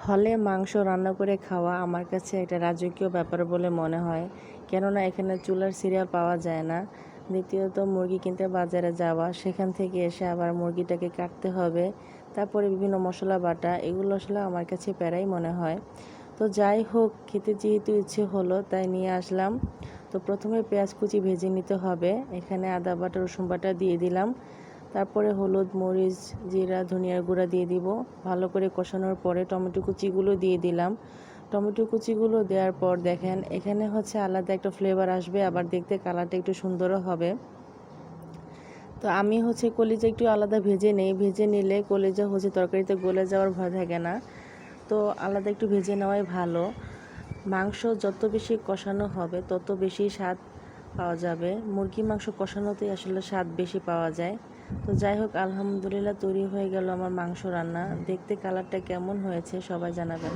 হলে মাংস রান্না করে খাওয়া আমার কাছে একটা রাজকীয় ব্যাপার বলে মনে হয়। কেননা এখানে চুলার সিরিয়াল পাওয়া যায় না। দ্বিতীয়ত মুরগি কিনতে বাজারে যাওয়া, সেখান থেকে এসে আবার মুরগিটাকে কাটতে হবে। তারপরে বিভিন্ন মশলা বাটা, এগুলো আসলে আমার কাছে প্যারাই মনে হয়। তো যাই হোক, খেতে যেহেতু ইচ্ছে হলো তাই নিয়ে আসলাম। তো প্রথমে পেঁয়াজ কুচি ভেজে নিতে হবে। এখানে আদা বাটা, রসুন বাটা দিয়ে দিলাম। তারপরে হলুদ, মরিচ, জিরা, ধনিয়ার গুঁড়া দিয়ে দিব। ভালো করে কষানোর পরে টমেটো কুচিগুলো দিয়ে দিলাম। টমেটো কুচিগুলো দেওয়ার পর দেখেন এখানে আলাদা একটা ফ্লেভার আসবে, আবার দেখতে কালারটা একটু সুন্দরও হবে। তো আমি কলিজা একটু আলাদা ভেজে নেই। ভেজে নিলে কলিজা তরকারিতে গলে যাওয়ার ভয় থাকে না। তো আলাদা একটু ভেজে নেওয়াই ভালো। মাংস যত বেশি কষানো হবে তত বেশি স্বাদ পাওয়া যাবে। মুরগি মাংস কষানোতেই আসলে স্বাদ বেশি পাওয়া যায়। তো যাই হোক, আলহামদুলিল্লাহ তৈরি হয়ে গেল আমার মাংস রান্না। দেখতে কালারটা কেমন হয়েছে সবাই জানাবেন।